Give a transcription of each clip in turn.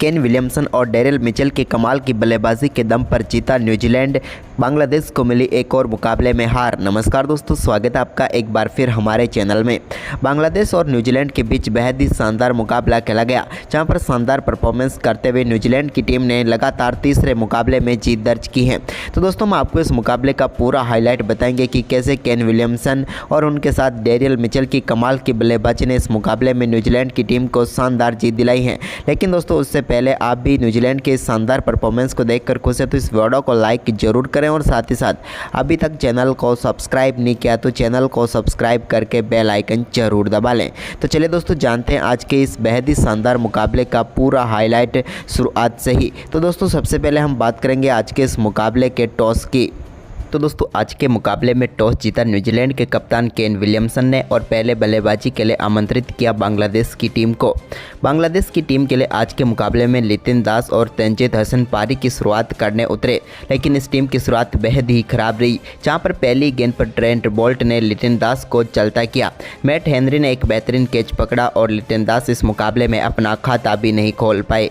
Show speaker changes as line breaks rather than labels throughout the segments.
Kane Williamson और Daryl Mitchell की कमाल की बल्लेबाजी के दम पर जीता न्यूजीलैंड, बांग्लादेश को मिली एक और मुकाबले में हार। नमस्कार दोस्तों, स्वागत है आपका एक बार फिर हमारे चैनल में। बांग्लादेश और न्यूजीलैंड के बीच बेहद ही शानदार मुकाबला खेला गया, जहां पर शानदार परफॉर्मेंस करते हुए न्यूजीलैंड की टीम ने लगातार तीसरे मुकाबले में जीत दर्ज की है। तो दोस्तों, हम आपको इस मुकाबले का पूरा हाईलाइट बताएंगे कि कैसे केन विलियमसन और उनके साथ डेरिल मिचेल की कमाल की बल्लेबाजी ने इस मुकाबले में न्यूजीलैंड की टीम को शानदार जीत दिलाई है। लेकिन दोस्तों, उससे पहले आप भी न्यूजीलैंड के इस शानदार परफॉर्मेंस को देखकर खुश है तो इस वीडियो को लाइक जरूर करें और साथ ही साथ अभी तक चैनल को सब्सक्राइब नहीं किया तो चैनल को सब्सक्राइब करके बेल आइकन जरूर दबा लें। तो चलिए दोस्तों, जानते हैं आज के इस बेहद ही शानदार मुकाबले का पूरा हाईलाइट शुरुआत से ही। तो दोस्तों, सबसे पहले हम बात करेंगे आज के इस मुकाबले के टॉस की। तो दोस्तों, आज के मुकाबले में टॉस जीता न्यूजीलैंड के कप्तान केन विलियमसन ने और पहले बल्लेबाजी के लिए आमंत्रित किया बांग्लादेश की टीम को। बांग्लादेश की टीम के लिए आज के मुकाबले में लितिन दास और तंजीद हसन पारी की शुरुआत करने उतरे, लेकिन इस टीम की शुरुआत बेहद ही खराब रही, जहां पर पहली गेंद पर ट्रेंट बोल्ट ने लितिन दास को चलता किया। मैट हेनरी ने एक बेहतरीन कैच पकड़ा और लितिन दास इस मुकाबले में अपना खाता भी नहीं खोल पाए।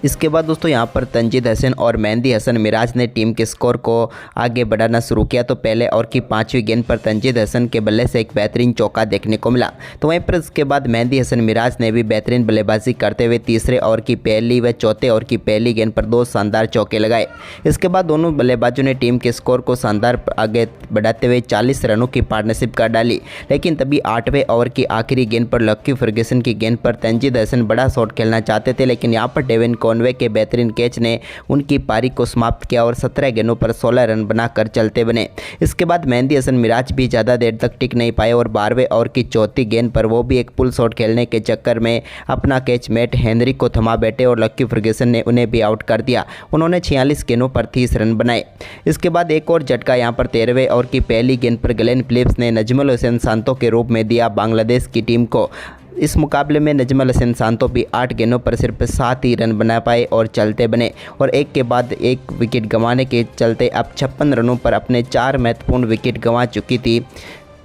इसके बाद दोस्तों, यहां पर तंजीद हसन और मेहंदी हसन मिराज ने टीम के स्कोर को आगे बढ़ाना शुरू किया। तो पहले ओवर की 5वीं गेंद पर तंजीद हसन के बल्ले से एक बेहतरीन चौका देखने को मिला। तो वहीं पर इसके बाद मेहंदी हसन मिराज ने भी बेहतरीन बल्लेबाजी करते हुए तीसरे ओवर की पहली व चौथे ओवर की पहली गेंद पर 2 शानदार चौके लगाए। इसके बाद दोनों बल्लेबाजों ने टीम के स्कोर को शानदार आगे बढ़ाते हुए 40 रनों की पार्टनरशिप कर डाली। लेकिन तभी 8वें ओवर की आखिरी गेंद पर लक्की फर्ग्यूसन की गेंद पर तंजीद हसन बड़ा शॉट खेलना चाहते थे, लेकिन यहाँ पर डेविन कॉनवे के बेहतरीन कैच ने उनकी पारी को समाप्त किया और 17 गेंदों पर 16 रन बनाकर चलते बने। इसके बाद मेहंदी हसन मिराज भी ज़्यादा देर तक टिक नहीं पाए और 12वें ओवर की चौथी गेंद पर वो भी एक पुल शॉट खेलने के चक्कर में अपना कैच मैट हेनरी को थमा बैठे और लक्की फर्ग्यूसन ने उन्हें भी आउट कर दिया। उन्होंने 46 गेंदों पर 30 रन बनाए। इसके बाद एक और झटका यहाँ पर 13वें ओवर की पहली गेंद पर ग्लेन फिलिप्स ने नजमुल हुसैन सांतो के रूप में दिया बांग्लादेश की टीम को। इस मुकाबले में नजमुल हुसैन सांतो भी 8 गेंदों पर सिर्फ 7 ही रन बना पाए और चलते बने और एक के बाद एक विकेट गंवाने के चलते अब 56 रनों पर अपने 4 महत्वपूर्ण विकेट गंवा चुकी थी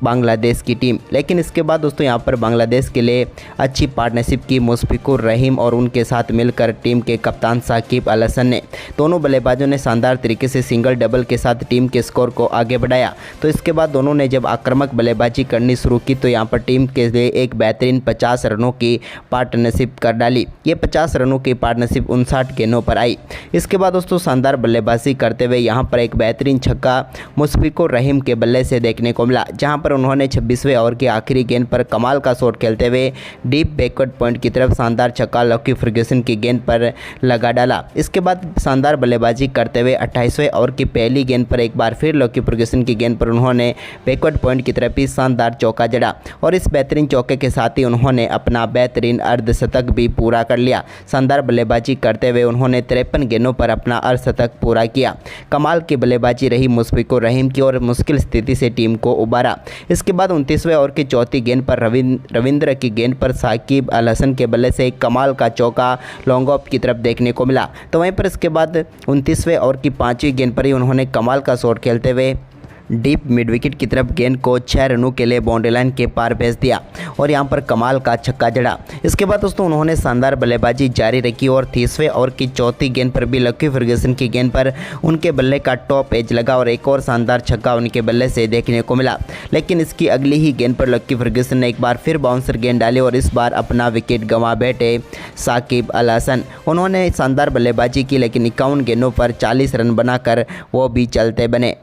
बांग्लादेश की टीम। लेकिन इसके बाद दोस्तों, यहाँ पर बांग्लादेश के लिए अच्छी पार्टनरशिप की मुशफिकुर रहीम और उनके साथ मिलकर टीम के कप्तान साकिब अल हसन ने। दोनों बल्लेबाजों ने शानदार तरीके से सिंगल डबल के साथ टीम के स्कोर को आगे बढ़ाया। तो इसके बाद दोनों ने जब आक्रामक बल्लेबाजी करनी शुरू की तो यहाँ पर टीम के लिए एक बेहतरीन 50 रनों की पार्टनरशिप कर डाली। ये 50 रनों की पार्टनरशिप 59 गेंदों पर आई। इसके बाद दोस्तों, शानदार बल्लेबाजी करते हुए यहाँ पर एक बेहतरीन छक्का मुशफिकुर रहीम के बल्ले से देखने को मिला, जहाँ पर उन्होंने 26वें ओवर की आखिरी गेंद पर कमाल का शॉट खेलते हुए डीप बैकवर्ड पॉइंट की तरफ शानदार छक्का लक्की फर्ग्यूसन की गेंद पर लगा डाला। इसके बाद शानदार बल्लेबाजी करते हुए 28वें ओवर की पहली गेंद पर एक बार फिर लक्की फर्ग्यूसन की गेंद पर उन्होंने बैकवर्ड पॉइंट की तरफ ही शानदार चौका जड़ा और इस बेहतरीन चौके के साथ ही उन्होंने अपना बेहतरीन अर्धशतक भी पूरा कर लिया। शानदार बल्लेबाजी करते हुए उन्होंने 53 गेंदों पर अपना अर्धशतक पूरा किया। कमाल की बल्लेबाजी रही मुशफिकुर रहीम की और मुश्किल स्थिति से टीम को उबारा। इसके बाद 29वें ओवर की चौथी गेंद पर रविंद्र की गेंद पर साकिब अल हसन के बल्ले से एक कमाल का चौका लॉन्ग ऑफ की तरफ देखने को मिला। तो वहीं पर इसके बाद 29वें ओवर की 5वीं गेंद पर ही उन्होंने कमाल का शॉट खेलते हुए डीप मिड विकेट की तरफ गेंद को 6 रनों के लिए बाउंड्री लाइन के पार भेज दिया और यहां पर कमाल का छक्का जड़ा। इसके बाद दोस्तों, उन्होंने शानदार बल्लेबाजी जारी रखी और 30वें ओवर की चौथी गेंद पर भी लक्की फर्ग्यूसन की गेंद पर उनके बल्ले का टॉप एज लगा और एक और शानदार छक्का उनके बल्ले से देखने को मिला। लेकिन इसकी अगली ही गेंद पर लक्की फर्ग्यूसन ने एक बार फिर बाउंसर गेंद डाली और इस बार अपना विकेट गंवा बैठे साकिब अल हसन। उन्होंने शानदार बल्लेबाजी की, लेकिन 51 गेंदों पर 40 रन बनाकर वो भी चलते बने।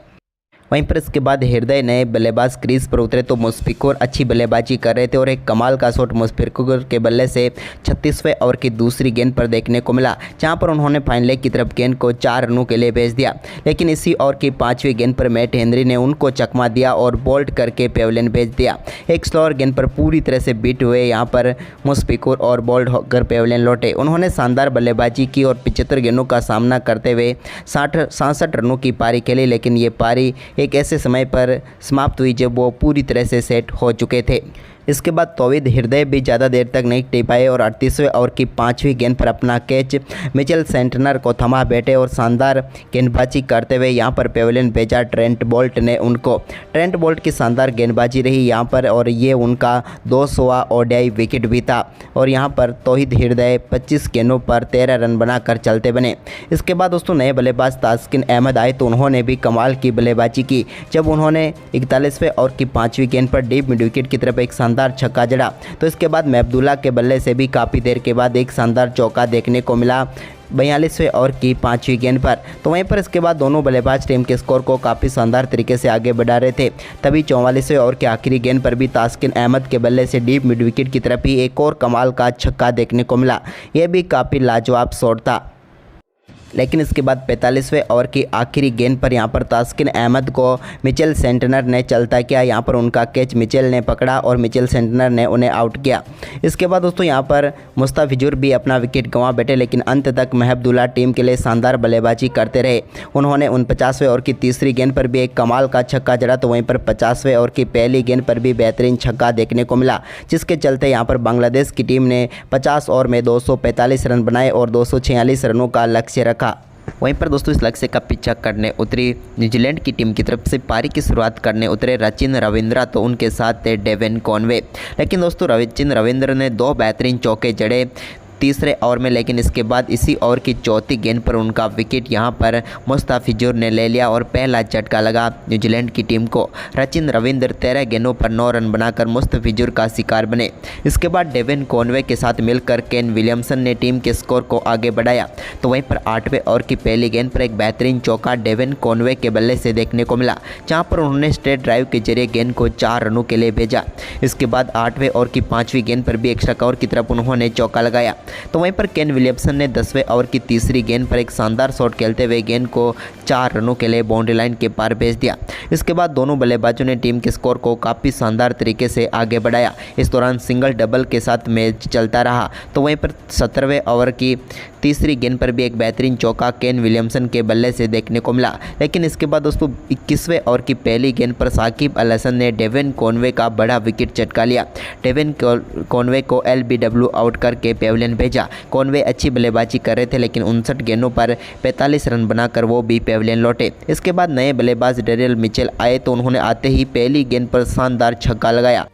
वहीं पर इसके बाद हृदय नए बल्लेबाज क्रीज पर उतरे तो मुशफिकुर अच्छी बल्लेबाजी कर रहे थे और एक कमाल का शॉट मुशफिकुर के बल्ले से 36वें ओवर की दूसरी गेंद पर देखने को मिला, जहां पर उन्होंने फाइनल लेग की तरफ गेंद को 4 रनों के लिए भेज दिया। लेकिन इसी ओवर की 5वीं गेंद पर मैट हेनरी ने उनको चकमा दिया और बोल्ट करके पेवलियन भेज दिया। एक स्लोअर गेंद पर पूरी तरह से बीट हुए यहाँ पर मुशफिकुर और बोल्ट होकर पेवलियन लौटे। उन्होंने शानदार बल्लेबाजी की और 75 गेंदों का सामना करते हुए 67 रनों की पारी खेली, लेकिन ये पारी एक ऐसे समय पर समाप्त हुई जब वो पूरी तरह से सेट हो चुके थे। इसके बाद तौहीद हृदय भी ज़्यादा देर तक नहीं टिक पाए और 38वें ओवर की 5वीं गेंद पर अपना कैच मिचेल सेंटनर को थमा बैठे और शानदार गेंदबाजी करते हुए यहां पर पेविलियन भेजा ट्रेंट बोल्ट ने उनको। ट्रेंट बोल्ट की शानदार गेंदबाजी रही यहां पर और ये उनका 200वां ओडीआई विकेट भी था और यहां पर तौहीद हृदय 25 गेंदों पर 13 रन बनाकर चलते बने। इसके बाद दोस्तों नए बल्लेबाज तास्किन अहमद आए तो उन्होंने भी कमाल की बल्लेबाजी की जब उन्होंने 41वें ओवर की 5वीं गेंद पर डीप मिड विकेट की तरफ एक शानदार छक्का जड़ा। तो इसके बाद महमदुल्लाह के बल्ले से भी काफ़ी देर के बाद एक शानदार चौका देखने को मिला 42वें ओवर की 5वीं गेंद पर। तो वहीं पर इसके बाद दोनों बल्लेबाज टीम के स्कोर को काफ़ी शानदार तरीके से आगे बढ़ा रहे थे। तभी 44वें ओवर के आखिरी गेंद पर भी तास्किन अहमद के बल्ले से डीप मिड विकेट की तरफ ही एक और कमाल का छक्का देखने को मिला। यह भी काफ़ी लाजवाब शॉट था। लेकिन इसके बाद 45वें ओवर की आखिरी गेंद पर यहां पर तास्किन अहमद को मिचेल सेंटनर ने चलता किया। यहां पर उनका कैच मिचेल ने पकड़ा और मिचेल सेंटनर ने उन्हें आउट किया। इसके बाद दोस्तों यहां पर मुस्तफिजुर भी अपना विकेट गंवा बैठे लेकिन अंत तक महमदुल्लाह टीम के लिए शानदार बल्लेबाजी करते रहे। उन्होंने 49वें ओवर की तीसरी गेंद पर भी एक कमाल का छक्का जड़ा तो वहीं पर 50वें ओवर की पहली गेंद पर भी बेहतरीन छक्का देखने को मिला जिसके चलते यहां पर बांग्लादेश की टीम ने 50 ओवर में 245 रन बनाए और 246 रनों का लक्ष्य रखा। वहीं पर दोस्तों इस लक्ष्य का पीछा करने उतरी न्यूजीलैंड की टीम की तरफ से पारी की शुरुआत करने उतरे रचिन रविंद्रा तो उनके साथ थे डेविन कॉनवे। लेकिन दोस्तों रचिन रविंद्र ने 2 बेहतरीन चौके जड़े तीसरे ओवर में लेकिन इसके बाद इसी ओवर की चौथी गेंद पर उनका विकेट यहां पर मुस्तफिजुर ने ले लिया और पहला झटका लगा न्यूजीलैंड की टीम को। रचिन रविंद्र 13 गेंदों पर 9 रन बनाकर मुस्तफिजुर का शिकार बने। इसके बाद डेविन कॉनवे के साथ मिलकर केन विलियमसन ने टीम के स्कोर को आगे बढ़ाया। तो वहीं पर 8वें ओवर की पहली गेंद पर एक बेहतरीन चौका डेविन कॉनवे के बल्ले से देखने को मिला जहाँ पर उन्होंने स्ट्रेट ड्राइव के जरिए गेंद को 4 रनों के लिए भेजा। इसके बाद 8वें ओवर की 5वीं गेंद पर भी एक्स्ट्रा कवर की तरफ उन्होंने चौका लगाया। तो वहीं पर केन विलियमसन ने 10वें ओवर की तीसरी गेंद पर एक शानदार शॉट खेलते हुए गेंद को 4 रनों के लिए बाउंड्री लाइन के पार भेज दिया। इसके बाद दोनों बल्लेबाजों ने टीम के स्कोर को काफ़ी शानदार तरीके से आगे बढ़ाया। इस दौरान सिंगल डबल के साथ मैच चलता रहा। तो वहीं पर 17वें ओवर की तीसरी गेंद पर भी एक बेहतरीन चौका केन विलियमसन के बल्ले से देखने को मिला। लेकिन इसके बाद दोस्तों 21वें ओवर की पहली गेंद पर साकिब अल हसन ने डेविन कॉनवे का बड़ा विकेट चटका लिया। डेविन कॉनवे को LBW आउट करके पेविलियन भेजा। कॉनवे अच्छी बल्लेबाजी कर रहे थे लेकिन 59 गेंदों पर 45 रन बनाकर वो भी पेविलियन लौटे। इसके बाद नए बल्लेबाज डेरियल मिचेल आए तो उन्होंने आते ही पहली गेंद पर शानदार छक्का लगाया।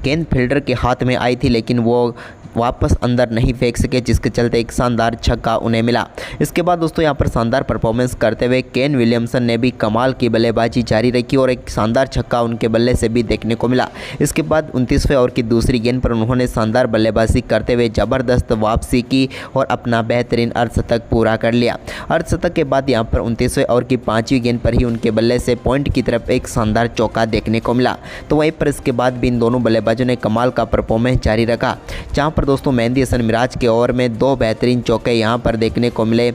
गेंद फील्डर के हाथ में आई थी लेकिन वो वापस अंदर नहीं फेंक सके जिसके चलते एक शानदार छक्का उन्हें मिला। इसके बाद दोस्तों यहां पर शानदार परफॉर्मेंस करते हुए केन विलियमसन ने भी कमाल की बल्लेबाजी जारी रखी और एक शानदार छक्का उनके बल्ले से भी देखने को मिला। इसके बाद 29वें ओवर की दूसरी गेंद पर उन्होंने शानदार बल्लेबाजी करते हुए ज़बरदस्त वापसी की और अपना बेहतरीन अर्धशतक पूरा कर लिया। अर्धशतक के बाद यहां पर 29वें ओवर की 5वीं गेंद पर ही उनके बल्ले से पॉइंट की तरफ एक शानदार चौका देखने को मिला। तो वहीं पर इसके बाद भी इन दोनों बल्लेबाजों ने कमाल का परफॉर्मेंस जारी रखा जहां पर दोस्तों मेहंदी हसन मिराज के ओवर में 2 बेहतरीन चौके यहां पर देखने को मिले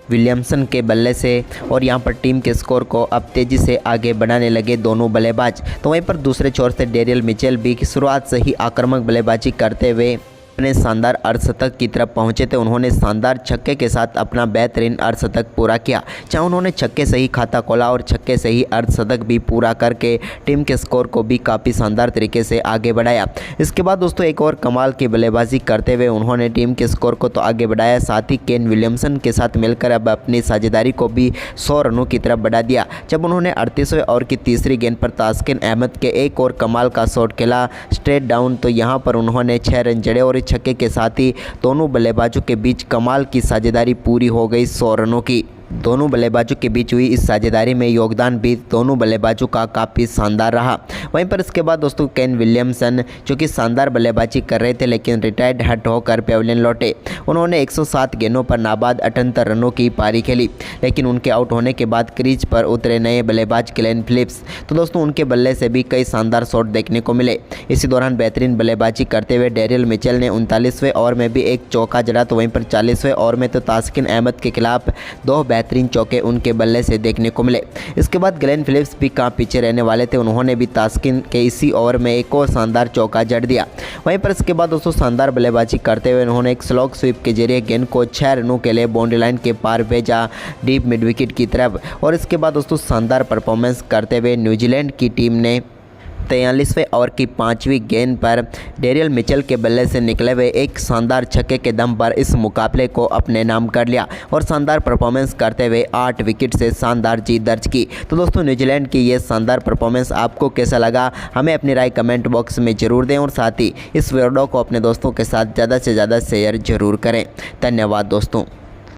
विलियमसन के बल्ले से और यहां पर टीम के स्कोर को अब तेज़ी से आगे बढ़ाने लगे दोनों बल्लेबाज। तो वहीं पर दूसरे छोर से डेरियल मिचेल भी शुरुआत से ही आक्रामक बल्लेबाजी करते हुए अपने शानदार अर्धशतक की तरफ पहुंचे थे। उन्होंने शानदार छक्के के साथ अपना बेहतरीन अर्धशतक पूरा किया जहां उन्होंने छक्के से ही खाता खोला और छक्के से ही अर्धशतक भी पूरा करके टीम के स्कोर को भी काफ़ी शानदार तरीके से आगे बढ़ाया। इसके बाद दोस्तों एक और कमाल की बल्लेबाजी करते हुए उन्होंने टीम के स्कोर को तो आगे बढ़ाया, साथ ही केन विलियमसन के साथ मिलकर अब अपनी साझेदारी को भी 100 रनों की तरफ बढ़ा दिया जब उन्होंने 38वें ओवर की तीसरी गेंद पर तास्किन अहमद के एक और कमाल का शॉट खेला स्ट्रेट डाउन। तो यहाँ पर उन्होंने 6 रन जड़े और छक्के के साथ ही दोनों बल्लेबाजों के बीच कमाल की साझेदारी पूरी हो गई 100 रनों की। दोनों बल्लेबाजों के बीच हुई इस साझेदारी में योगदान भी दोनों बल्लेबाजों का काफ़ी शानदार रहा। वहीं पर इसके बाद दोस्तों केन विलियमसन जो कि शानदार बल्लेबाजी कर रहे थे लेकिन रिटायर्ड हट होकर पेविलियन लौटे। उन्होंने 107 गेंदों पर नाबाद 78 रनों की पारी खेली लेकिन उनके आउट होने के बाद क्रीज पर उतरे नए बल्लेबाज ग्लेन फिलिप्स तो दोस्तों उनके बल्ले से भी कई शानदार शॉट देखने को मिले। इसी दौरान बेहतरीन बल्लेबाजी करते हुए डेरियल मिचेल ने 39वें ओवर में भी एक चौका जड़ा। तो वहीं पर 40वें ओवर में तो तास्किन अहमद के खिलाफ 2 बेहतरीन चौके उनके बल्ले से देखने को मिले। इसके बाद ग्लेन फिलिप्स भी कहाँ पीछे रहने वाले थे, उन्होंने भी तास्किन के इसी ओवर में एक और शानदार चौका जड़ दिया। वहीं पर इसके बाद दोस्तों शानदार बल्लेबाजी करते हुए उन्होंने एक स्लॉग स्वीप के जरिए गेंद को 6 रनों के लिए बाउंड्री लाइन के पार भेजा डीप मिड विकेट की तरफ। और इसके बाद दोस्तों शानदार परफॉर्मेंस करते हुए न्यूजीलैंड की टीम ने 43वें ओवर की 5वीं गेंद पर डेरियल मिचेल के बल्ले से निकले हुए एक शानदार छक्के के दम पर इस मुकाबले को अपने नाम कर लिया और शानदार परफॉर्मेंस करते हुए 8 विकेट से शानदार जीत दर्ज की। तो दोस्तों, न्यूजीलैंड की ये शानदार परफॉर्मेंस आपको कैसा लगा, हमें अपनी राय कमेंट बॉक्स में ज़रूर दें और साथ ही इस वीडियो को अपने दोस्तों के साथ ज़्यादा से ज़्यादा शेयर ज़रूर करें। धन्यवाद दोस्तों।